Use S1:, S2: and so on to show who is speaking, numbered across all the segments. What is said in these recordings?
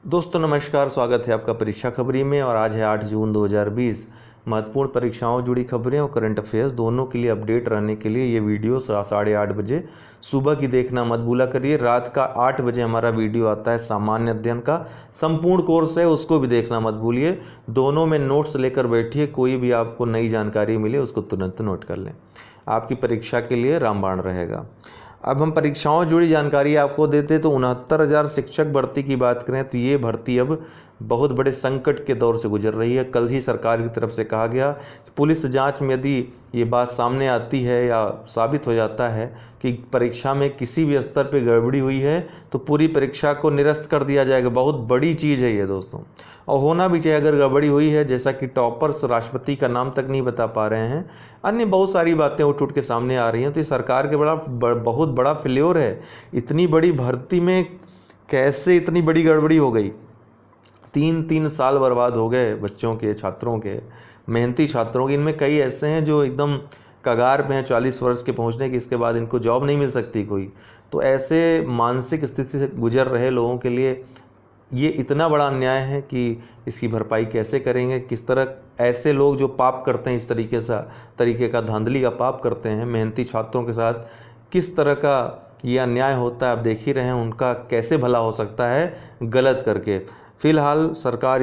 S1: दोस्तों नमस्कार, स्वागत है आपका परीक्षा खबरी में। और आज है 8 जून 2020। महत्वपूर्ण परीक्षाओं जुड़ी खबरें और करंट अफेयर्स दोनों के लिए अपडेट रहने के लिए ये वीडियो 8:30 बजे सुबह की देखना मत भूला करिए। रात का 8 बजे हमारा वीडियो आता है सामान्य अध्ययन का, संपूर्ण कोर्स है, उसको भी देखना मत भूलिए। दोनों में नोट्स लेकर बैठिए, कोई भी आपको नई जानकारी मिले उसको तुरंत नोट कर लें। आपकी परीक्षा के लिए रामबाण रहेगा। अब हम परीक्षाओं जुड़ी जानकारी आपको देते तो 69,000 शिक्षक भर्ती की बात करें तो ये भर्ती अब बहुत बड़े संकट के दौर से गुजर रही है। कल ही सरकार की तरफ से कहा गया कि पुलिस जांच में यदि ये बात सामने आती है या साबित हो जाता है कि परीक्षा में किसी भी स्तर पर गड़बड़ी हुई है तो पूरी परीक्षा को निरस्त कर दिया जाएगा। बहुत बड़ी चीज़ है ये दोस्तों, और होना भी चाहिए। अगर गड़बड़ी हुई है, जैसा कि टॉपर्स राष्ट्रपति का नाम तक नहीं बता पा रहे हैं, अन्य बहुत सारी बातें उठ के सामने आ रही हैं, तो ये सरकार के बहुत बड़ा फेल्योर है। इतनी बड़ी भर्ती में कैसे इतनी बड़ी गड़बड़ी हो गई? 3 साल बर्बाद हो गए बच्चों के, छात्रों के, मेहनती छात्रों के। इनमें कई ऐसे हैं जो एकदम कगार पे हैं 40 वर्ष के पहुंचने की, इसके बाद इनको जॉब नहीं मिल सकती कोई। तो ऐसे मानसिक स्थिति से गुजर रहे लोगों के लिए ये इतना बड़ा अन्याय है कि इसकी भरपाई कैसे करेंगे? किस तरह ऐसे लोग जो पाप करते हैं, इस तरीके का धांधली का पाप करते हैं मेहनती छात्रों के साथ, किस तरह का ये अन्याय होता है आप देख ही रहे हैं। उनका कैसे भला हो सकता है गलत करके? फिलहाल सरकार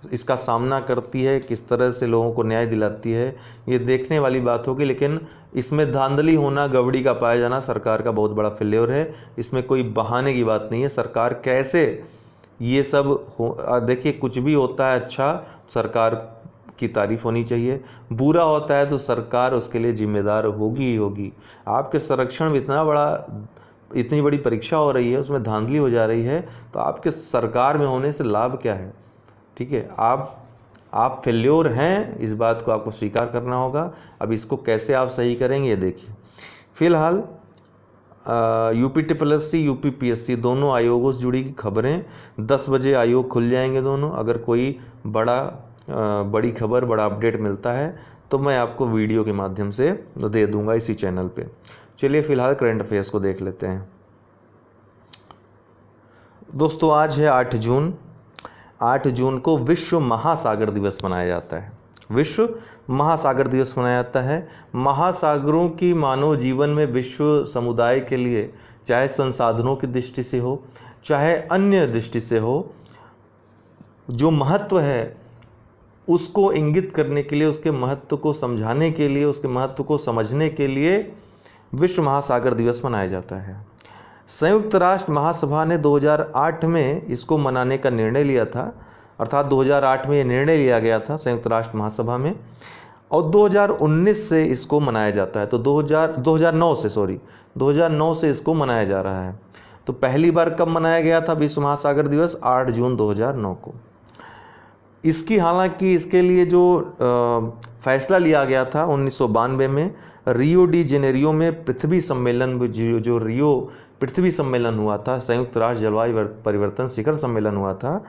S1: इसका सामना करती है, किस तरह से लोगों को न्याय दिलाती है, ये देखने वाली बात होगी। लेकिन इसमें धांधली होना, गड़बड़ी का पाया जाना सरकार का बहुत बड़ा फेल्योर है। इसमें कोई बहाने की बात नहीं है। सरकार कैसे ये सब देखिए, कुछ भी होता है अच्छा सरकार की तारीफ होनी चाहिए, बुरा होता है तो सरकार उसके लिए जिम्मेदार होगी ही होगी। आपके संरक्षण में इतनी बड़ी परीक्षा हो रही है, उसमें धांधली हो जा रही है, तो आपके सरकार में होने से लाभ क्या है? ठीक है, आप फेल्योर हैं, इस बात को आपको स्वीकार करना होगा। अब इसको कैसे आप सही करेंगे ये देखिए। फिलहाल UPSSC UPPSC दोनों आयोगों से जुड़ी खबरें 10 बजे आयोग खुल जाएंगे दोनों। अगर कोई बड़ी खबर, बड़ा अपडेट मिलता है तो मैं आपको वीडियो के माध्यम से दे दूंगा इसी चैनल पे। चलिए फिलहाल करंट अफेयर्स को देख लेते हैं। दोस्तों आज है 8 जून। 8 जून को विश्व महासागर दिवस मनाया जाता है। विश्व महासागर दिवस मनाया जाता है। महासागरों की मानव जीवन में विश्व समुदाय के लिए, चाहे संसाधनों की दृष्टि से हो, चाहे अन्य दृष्टि से हो, जो महत्व है उसको इंगित करने के लिए, उसके महत्व को समझाने के लिए, उसके महत्व को समझने के लिए विश्व महासागर दिवस मनाया जाता है। संयुक्त राष्ट्र महासभा ने 2008 में इसको मनाने का निर्णय लिया था, अर्थात 2008 में ये निर्णय लिया गया था संयुक्त राष्ट्र महासभा में, और 2019 से इसको मनाया जाता है। तो 2009 से इसको मनाया जा रहा है। तो पहली बार कब मनाया गया था विश्व महासागर दिवस? 8 जून 2009 को। हालांकि इसके लिए जो फैसला लिया गया था 1992 में रियो डी जेनेरियो में पृथ्वी सम्मेलन, जो रियो पृथ्वी सम्मेलन हुआ था, संयुक्त राष्ट्र जलवायु परिवर्तन शिखर सम्मेलन हुआ था,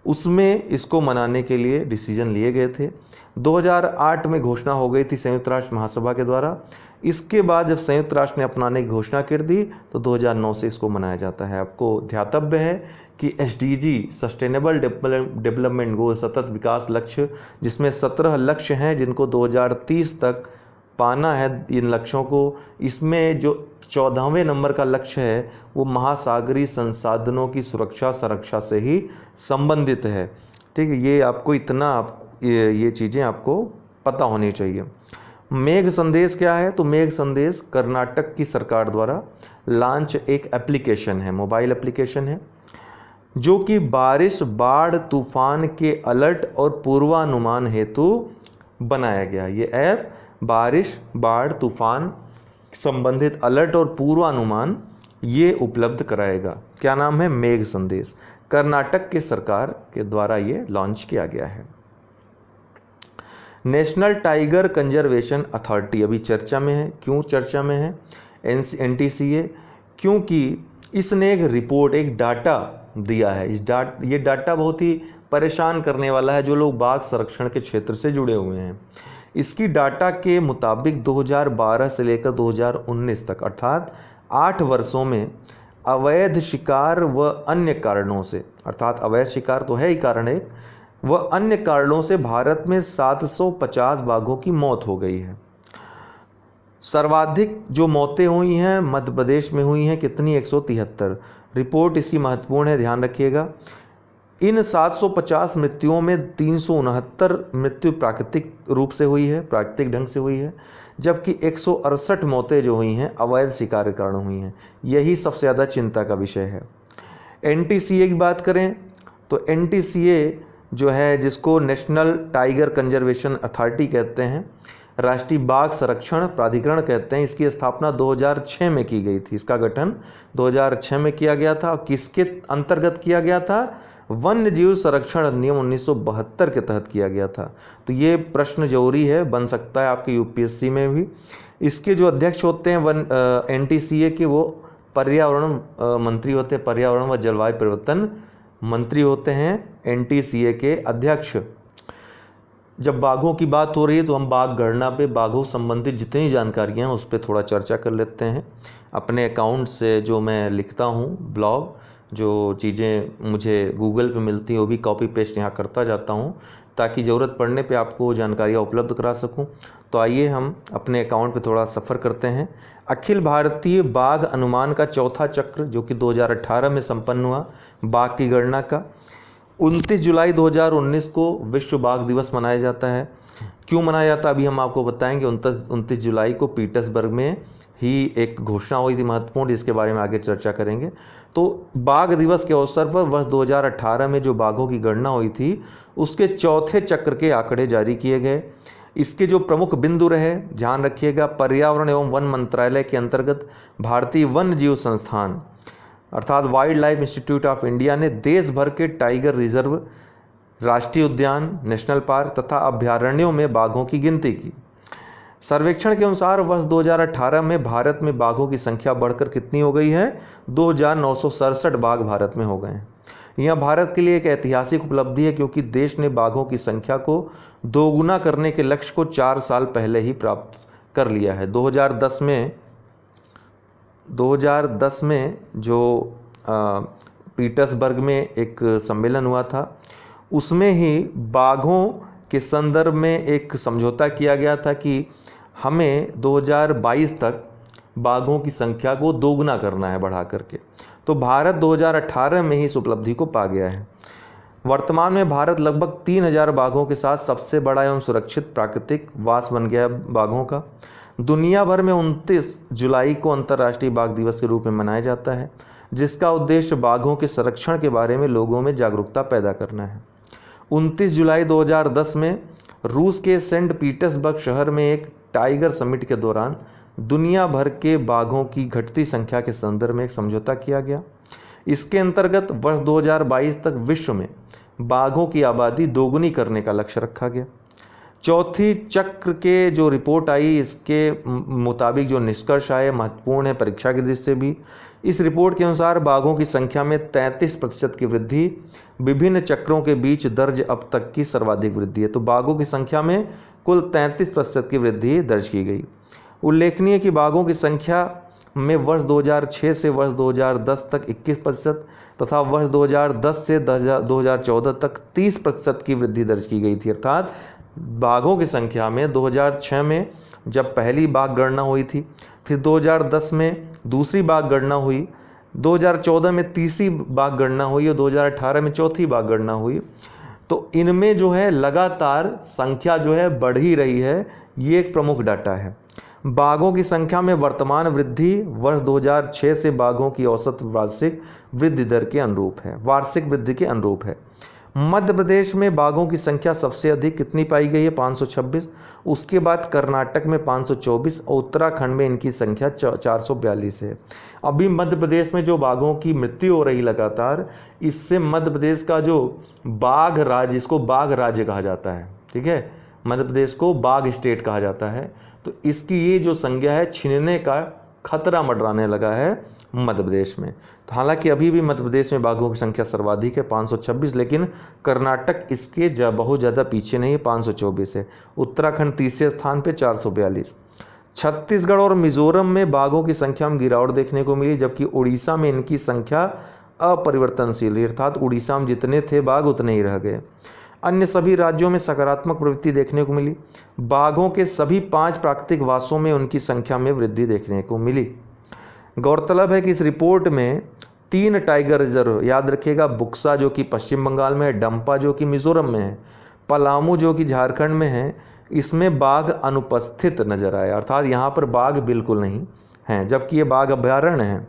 S1: उसमें इसको मनाने के लिए डिसीजन लिए गए थे। 2008 में घोषणा हो गई थी संयुक्त राष्ट्र महासभा के द्वारा। इसके बाद जब संयुक्त राष्ट्र ने अपनाने की घोषणा कर दी तो 2009 से इसको मनाया जाता है। आपको ध्यातव्य है कि SDG सस्टेनेबल डेवलपमेंट गोल, सतत विकास लक्ष्य, जिसमें 17 लक्ष्य हैं जिनको 2030 तक पाना है इन लक्ष्यों को। इसमें जो 14वें नंबर का लक्ष्य है वो महासागरीय संसाधनों की सुरक्षा संरक्षा से ही संबंधित है। ठीक है, ये आपको ये चीज़ें आपको पता होनी चाहिए। मेघ संदेश क्या है? तो मेघ संदेश कर्नाटक की सरकार द्वारा लॉन्च एक एप्लीकेशन है, मोबाइल एप्लीकेशन है, जो कि बारिश, बाढ़, तूफान के अलर्ट और पूर्वानुमान हेतु बनाया गया। ये ऐप बारिश, बाढ़, तूफान संबंधित अलर्ट और पूर्वानुमान ये उपलब्ध कराएगा। क्या नाम है? मेघ संदेश। कर्नाटक के सरकार के द्वारा ये लॉन्च किया गया है। नेशनल टाइगर कंजर्वेशन अथॉरिटी अभी चर्चा में है। क्यों चर्चा में है? NTCA, क्योंकि इसने एक रिपोर्ट, एक डाटा दिया है। ये डाटा बहुत ही परेशान करने वाला है जो लोग बाघ संरक्षण के क्षेत्र से जुड़े हुए हैं। इसकी डाटा के मुताबिक 2012 से लेकर 2019 तक, अर्थात 8 वर्षों में अवैध शिकार व अन्य कारणों से, अर्थात अवैध शिकार तो है ही कारण है, व अन्य कारणों से भारत में 750 बाघों की मौत हो गई है। सर्वाधिक जो मौतें हुई हैं मध्य प्रदेश में हुई हैं, कितनी? 173। रिपोर्ट इसकी महत्वपूर्ण है, ध्यान रखिएगा। इन 750 मृत्युओं में 369 मृत्यु प्राकृतिक रूप से हुई है, प्राकृतिक ढंग से हुई है, जबकि 168 मौतें जो हुई हैं अवैध शिकार के कारण हुई हैं। यही सबसे ज़्यादा चिंता का विषय है। NTCA की बात करें तो NTCA जो है, जिसको नेशनल टाइगर कंजर्वेशन अथॉरिटी कहते हैं, राष्ट्रीय बाघ संरक्षण प्राधिकरण कहते हैं, इसकी स्थापना 2006 में की गई थी। इसका गठन 2006 में किया गया था और किसके अंतर्गत किया गया था? वन्य जीव संरक्षण अधिनियम 1972 के तहत किया गया था। तो ये प्रश्न जरूरी है, बन सकता है आपके UPSC में भी। इसके जो अध्यक्ष होते हैं NTCA के, वो पर्यावरण मंत्री होते हैं, पर्यावरण व जलवायु परिवर्तन मंत्री होते हैं NTCA के अध्यक्ष। जब बाघों की बात हो रही है तो हम बाघ गणना पे, बाघों संबंधित जितनी जानकारियाँ हैं उस पर थोड़ा चर्चा कर लेते हैं। अपने अकाउंट से जो मैं लिखता हूँ ब्लॉग, जो चीज़ें मुझे गूगल पे मिलती हैं वो भी कॉपी पेस्ट यहाँ करता जाता हूँ, ताकि ज़रूरत पड़ने पे आपको जानकारियाँ उपलब्ध करा सकूँ। तो आइए हम अपने अकाउंट पे थोड़ा सफ़र करते हैं। अखिल भारतीय बाघ अनुमान का चौथा चक्र, जो कि 2018 में संपन्न हुआ, बाघ की गणना का, 29 जुलाई 2019 को विश्व बाघ दिवस मनाया जाता है। क्यों मनाया जाता है अभी हम आपको बताएंगे। 29 जुलाई को पीटर्सबर्ग में ही एक घोषणा हुई थी महत्वपूर्ण, जिसके बारे में आगे चर्चा करेंगे। तो बाघ दिवस के अवसर पर वर्ष 2018 में जो बाघों की गणना हुई थी उसके चौथे चक्र के आंकड़े जारी किए गए। इसके जो प्रमुख बिंदु रहे, ध्यान रखिएगा, पर्यावरण एवं वन मंत्रालय के अंतर्गत भारतीय वन्य जीव संस्थान अर्थात wild life institute of India ने देश भर के टाइगर रिजर्व, राष्ट्रीय उद्यान, नेशनल पार्क तथा अभ्यारण्यों में बाघों की गिनती की। सर्वेक्षण के अनुसार वर्ष 2018 में भारत में बाघों की संख्या बढ़कर कितनी हो गई है? 2967 बाघ भारत में हो गए हैं। यह भारत के लिए एक ऐतिहासिक उपलब्धि है, क्योंकि देश ने बाघों की संख्या को दोगुना करने के लक्ष्य को 4 साल पहले ही प्राप्त कर लिया है। 2010 में जो पीटर्सबर्ग में एक सम्मेलन हुआ था, उसमें ही बाघों के संदर्भ में एक समझौता किया गया था कि हमें 2022 तक बाघों की संख्या को दोगुना करना है बढ़ा करके। तो भारत 2018 में ही इस उपलब्धि को पा गया है। वर्तमान में भारत लगभग 3000 बाघों के साथ सबसे बड़ा एवं सुरक्षित प्राकृतिक वास बन गया है बाघों का। दुनिया भर में 29 जुलाई को अंतर्राष्ट्रीय बाघ दिवस के रूप में मनाया जाता है, जिसका उद्देश्य बाघों के संरक्षण के बारे में लोगों में जागरूकता पैदा करना है। 29 जुलाई 2010 में रूस के सेंट पीटर्सबर्ग शहर में एक टाइगर समिट के दौरान दुनिया भर के बाघों की घटती संख्या के संदर्भ में एक समझौता किया गया। इसके अंतर्गत वर्ष 2022 तक विश्व में बाघों की आबादी दोगुनी करने का लक्ष्य रखा गया। चौथी चक्र के जो रिपोर्ट आई, इसके मुताबिक जो निष्कर्ष आए महत्वपूर्ण है परीक्षा की दृष्टि से भी। इस रिपोर्ट के अनुसार बाघों की संख्या में 33% की वृद्धि विभिन्न चक्रों के बीच दर्ज अब तक की सर्वाधिक वृद्धि है। तो बाघों की संख्या में कुल 33% की वृद्धि दर्ज की गई। उल्लेखनीय है कि बाघों की संख्या में वर्ष 2006 से वर्ष 2010 तक 21% तथा वर्ष 2010 से 2014 तक 30% की वृद्धि दर्ज की गई थी। अर्थात बाघों की संख्या में 2006 में जब पहली बाघ गणना हुई थी, फिर 2010 में दूसरी बाघ गणना हुई, 2014 में तीसरी बाघ गणना हुई और 2018 में चौथी बाघ गणना हुई। तो इनमें जो है लगातार संख्या जो है बढ़ ही रही है, ये एक प्रमुख डाटा है। बाघों की संख्या में वर्तमान वृद्धि वर्ष 2006 से बाघों की औसत वार्षिक वृद्धि दर के अनुरूप है, वार्षिक वृद्धि के अनुरूप है। मध्य प्रदेश में बाघों की संख्या सबसे अधिक कितनी पाई गई है? 526। उसके बाद कर्नाटक में 524 और उत्तराखंड में इनकी संख्या 442 है। अभी मध्य प्रदेश में जो बाघों की मृत्यु हो रही लगातार, इससे मध्य प्रदेश का जो बाघ राज्य, इसको बाघ राज्य कहा जाता है, ठीक है, मध्य प्रदेश को बाघ स्टेट कहा जाता है। तो इसकी ये जो संज्ञा है छिनने का खतरा मंडराने लगा है मध्य प्रदेश में। तो हालांकि अभी भी मध्य प्रदेश में बाघों की संख्या सर्वाधिक है 526, लेकिन कर्नाटक इसके बहुत ज़्यादा पीछे नहीं है, 524 है। उत्तराखंड तीसरे स्थान पे 442। छत्तीसगढ़ और मिजोरम में बाघों की संख्या में गिरावट देखने को मिली, जबकि उड़ीसा में इनकी संख्या अपरिवर्तनशील, अर्थात उड़ीसा में जितने थे बाघ उतने ही रह गए। अन्य सभी राज्यों में सकारात्मक प्रवृत्ति देखने को मिली। बाघों के सभी 5 प्राकृतिक वासों में उनकी संख्या में वृद्धि देखने को मिली। गौरतलब है कि इस रिपोर्ट में 3 टाइगर रिजर्व, याद रखिएगा, बुक्सा जो कि पश्चिम बंगाल में है, डंपा जो कि मिजोरम में है, पलामू जो कि झारखंड में है, इसमें बाघ अनुपस्थित नजर आया, अर्थात यहाँ पर बाघ बिल्कुल नहीं हैं, जबकि ये बाघ अभयारण्य हैं।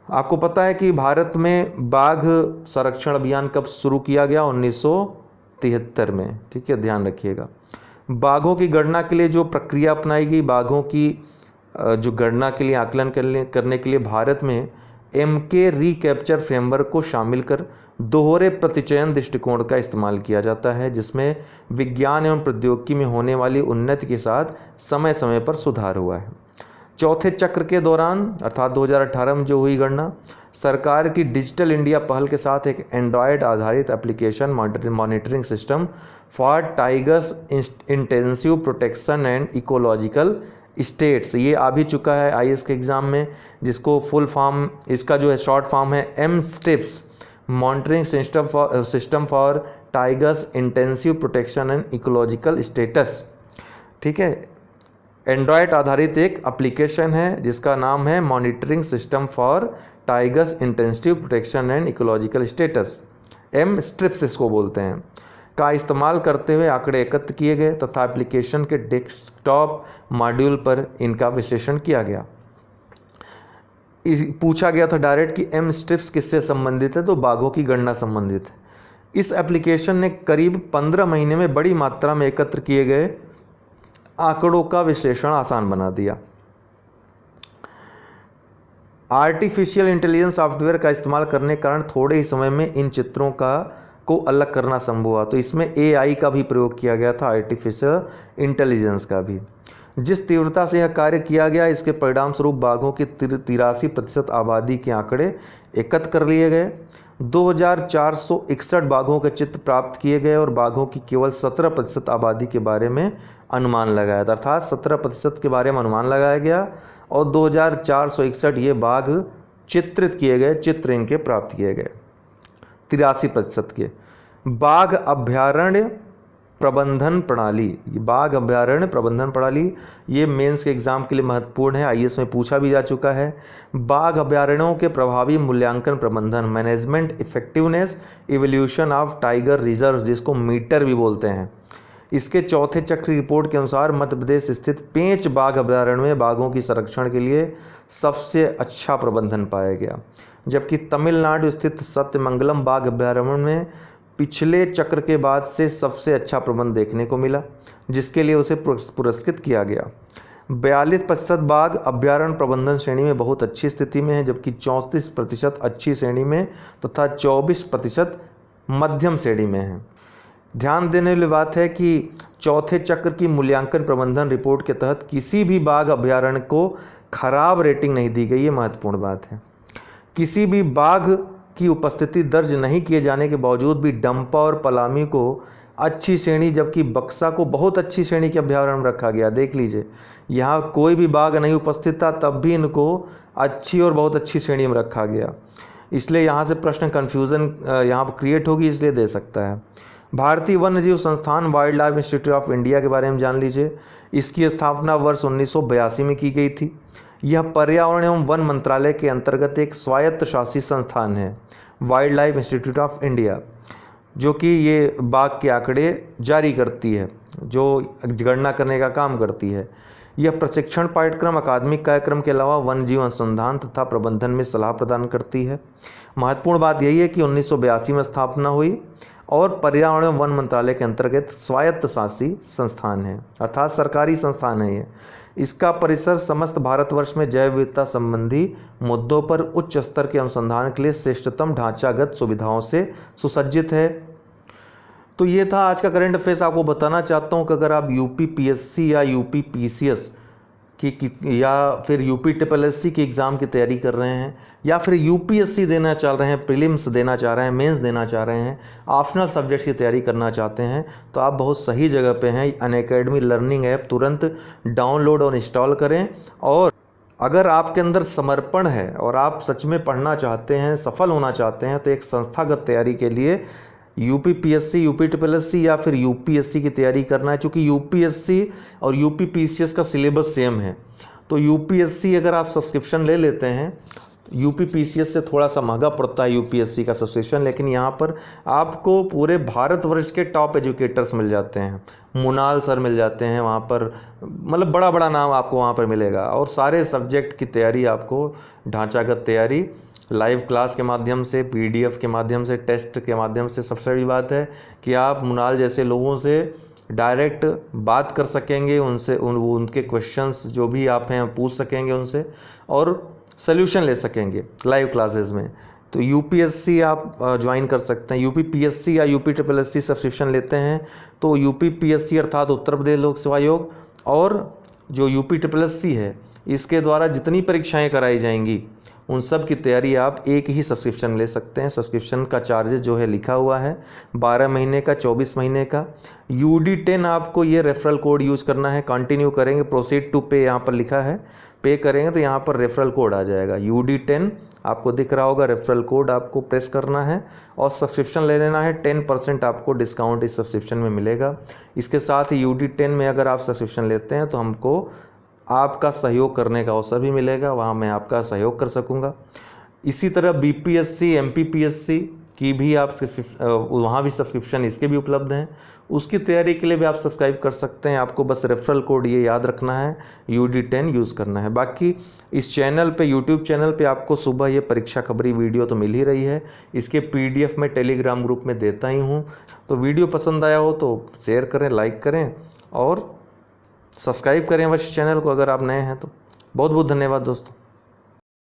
S1: आपको पता है कि भारत में बाघ संरक्षण अभियान कब शुरू किया गया? 1973 में, ठीक है, ध्यान रखिएगा। बाघों की गणना के लिए जो प्रक्रिया अपनाई गई, बाघों की जो गणना के लिए आकलन करने के लिए भारत में MK रिकैप्चर फ्रेमवर्क को शामिल कर दोहरे प्रतिचयन दृष्टिकोण का इस्तेमाल किया जाता है, जिसमें विज्ञान एवं प्रौद्योगिकी में होने वाली उन्नति के साथ समय समय पर सुधार हुआ है। चौथे चक्र के दौरान अर्थात 2018 में जो हुई गणना, सरकार की डिजिटल इंडिया पहल के साथ एक एंड्रॉयड आधारित application monitoring system for tigers intensive protection and ecological states, ये आ भी चुका है IAS के एग्ज़ाम में, जिसको फुल फॉर्म, इसका जो है शॉर्ट फॉर्म है MSTIPS, monitoring system for tigers intensive protection and ecological status. ठीक है, एंड्रॉयड आधारित एक एप्लीकेशन है जिसका नाम है monitoring system for tigers intensive protection and ecological status, MSTIPS इसको बोलते हैं, का इस्तेमाल करते हुए आंकड़े एकत्र किए गए तथा एप्लीकेशन के डेस्कटॉप मॉड्यूल पर इनका विश्लेषण किया गया। पूछा गया था डायरेक्ट कि MSTIPS किससे संबंधित है, तो बाघों की गणना संबंधित है। इस एप्लीकेशन ने करीब 15 महीने में बड़ी मात्रा में एकत्र किए गए आंकड़ों का विश्लेषण आसान बना दिया। आर्टिफिशियल इंटेलिजेंस सॉफ्टवेयर का इस्तेमाल करने के कारण थोड़े ही समय में इन चित्रों को अलग करना संभव हुआ, तो इसमें AI का भी प्रयोग किया गया था, आर्टिफिशियल इंटेलिजेंस का भी। जिस तीव्रता से यह कार्य किया गया, इसके परिणाम स्वरूप बाघों की 83% आबादी के आंकड़े एकत्र कर लिए गए। 2461 बाघों के चित्र प्राप्त किए गए और बाघों की केवल 17% आबादी के बारे में अनुमान लगाया था, अर्थात 17% के बारे में अनुमान लगाया गया और 2461 ये बाघ चित्रित किए गए, चित्र इनके प्राप्त किए गए। 83% के बाघ अभयारण्य प्रबंधन प्रणाली, बाघ अभयारण्य प्रबंधन प्रणाली, ये मेंस के एग्जाम के लिए महत्वपूर्ण है, IAS में पूछा भी जा चुका है। बाघ अभयारण्यों के प्रभावी मूल्यांकन प्रबंधन, management effectiveness evolution of tiger reserve, जिसको मीटर भी बोलते हैं। इसके चौथे चक्र रिपोर्ट के अनुसार मध्य प्रदेश स्थित पेंच बाघ अभयारण्य में बाघों की संरक्षण के लिए सबसे अच्छा प्रबंधन पाया गया, जबकि तमिलनाडु स्थित सत्यमंगलम बाघ अभयारण्य में पिछले चक्र के बाद से सबसे अच्छा प्रबंध देखने को मिला, जिसके लिए उसे पुरस्कृत किया गया। 42% बाघ अभयारण्य प्रबंधन श्रेणी में बहुत अच्छी स्थिति में है, जबकि 34% अच्छी श्रेणी में तथा 24% मध्यम श्रेणी में है। ध्यान देने वाली बात है कि चौथे चक्र की मूल्यांकन प्रबंधन रिपोर्ट के तहत किसी भी बाघ अभयारण्य को खराब रेटिंग नहीं दी गई, ये महत्वपूर्ण बात है। किसी भी बाघ की उपस्थिति दर्ज नहीं किए जाने के बावजूद भी डंपा और पलामी को अच्छी श्रेणी, जबकि बक्सा को बहुत अच्छी श्रेणी के अभयारण्य में रखा गया। देख लीजिए, यहाँ कोई भी बाघ नहीं उपस्थित था, तब भी इनको अच्छी और बहुत अच्छी श्रेणी में रखा गया। इसलिए यहाँ से प्रश्न कन्फ्यूज़न यहाँ पर क्रिएट होगी, इसलिए दे सकता है। भारतीय वन्यजीव संस्थान wild life institute of India के बारे में जान लीजिए। इसकी स्थापना वर्ष 1982 में की गई थी। यह पर्यावरण एवं वन मंत्रालय के अंतर्गत एक स्वायत्त शासित संस्थान है, wild life institute of India, जो कि ये बाघ के आंकड़े जारी करती है, जो गणना करने का काम करती है। यह प्रशिक्षण पाठ्यक्रम, अकादमिक कार्यक्रम के अलावा वन्यजीव अनुसंधान तथा प्रबंधन में सलाह प्रदान करती है। महत्वपूर्ण बात यही है कि 1982 में स्थापना हुई और पर्यावरण एवं वन मंत्रालय के अंतर्गत स्वायत्त शासी संस्थान है, अर्थात सरकारी संस्थान है ये। इसका परिसर समस्त भारतवर्ष में जैव विविधता संबंधी मुद्दों पर उच्च स्तर के अनुसंधान के लिए श्रेष्ठतम ढांचागत सुविधाओं से सुसज्जित है। तो ये था आज का करंट अफेयर्स। आपको बताना चाहता हूँ कि अगर आप UP PSC या UP PCS या फिर यूपी ट्रिपल एस सी की एग्ज़ाम की तैयारी कर रहे हैं, या फिर यूपीएससी देना चाह रहे हैं, प्रीलिम्स देना चाह रहे हैं, मेंस देना चाह रहे हैं, ऑप्शनल सब्जेक्ट्स की तैयारी करना चाहते हैं, तो आप बहुत सही जगह पे हैं। अनअकैडमी लर्निंग ऐप तुरंत डाउनलोड और इंस्टॉल करें। और अगर आपके अंदर समर्पण है और आप सच में पढ़ना चाहते हैं, सफल होना चाहते हैं, तो एक संस्थागत तैयारी के लिए UP PSC, UP triple S C या फिर यूपीएससी की तैयारी करना है। क्योंकि यूपीएससी और यूपी पीसीएस का सिलेबस सेम है, तो यूपीएससी अगर आप सब्सक्रिप्शन ले लेते हैं, यूपी पीसीएस से थोड़ा सा महंगा पड़ता है यूपीएससी का सब्सक्रिप्शन, लेकिन यहाँ पर आपको पूरे भारतवर्ष के टॉप एजुकेटर्स मिल जाते हैं। मुनाल सर मिल जाते हैं वहाँ पर, मतलब बड़ा बड़ा नाम आपको वहाँ पर मिलेगा। और सारे सब्जेक्ट की तैयारी आपको, ढांचागत तैयारी लाइव क्लास के माध्यम से, पीडीएफ के माध्यम से, टेस्ट के माध्यम से। सबसे बड़ी बात है कि आप मुनाल जैसे लोगों से डायरेक्ट बात कर सकेंगे, उनसे उनके क्वेश्चंस जो भी आप हैं पूछ सकेंगे उनसे, और सल्यूशन ले सकेंगे लाइव क्लासेस में। तो यूपीएससी आप ज्वाइन कर सकते हैं। यूपी पीएससी या UP triple S C subscription लेते हैं तो यूपी पीएससी अर्थात उत्तर प्रदेश लोक सेवा आयोग, और जो यूपी ट्रिपल एस सी है, इसके द्वारा जितनी परीक्षाएं कराई जाएंगी उन सब की तैयारी आप एक ही सब्सक्रिप्शन ले सकते हैं। सब्सक्रिप्शन का चार्जेस जो है लिखा हुआ है 12 महीने का, 24 महीने का। UD10 आपको ये रेफरल कोड यूज़ करना है। कंटिन्यू करेंगे, प्रोसीड टू पे यहाँ पर लिखा है, पे करेंगे तो यहाँ पर रेफरल कोड आ जाएगा UD10 आपको दिख रहा होगा। रेफरल कोड आपको प्रेस करना है और सब्सक्रिप्शन ले लेना है। 10% आपको डिस्काउंट इस सब्सक्रिप्शन में मिलेगा। इसके साथ ही UD10 में अगर आप सब्सक्रिप्शन लेते हैं तो हमको आपका सहयोग करने का अवसर भी मिलेगा, वहाँ मैं आपका सहयोग कर सकूँगा। इसी तरह BPSC MPPSC की भी आप वहाँ भी सब्सक्रिप्शन इसके भी उपलब्ध हैं। उसकी तैयारी के लिए भी आप सब्सक्राइब कर सकते हैं। आपको बस रेफरल कोड ये याद रखना है, UD10 यूज़ करना है। बाकी इस चैनल पे, YouTube चैनल पे आपको सुबह ये परीक्षा खबरी वीडियो तो मिल ही रही है। इसके PDF मैं टेलीग्राम ग्रुप में देता ही हूँ। तो वीडियो पसंद आया हो तो शेयर करें, लाइक करें और सब्सक्राइब करें अवश्य चैनल को अगर आप नए हैं तो। बहुत बहुत धन्यवाद दोस्तों।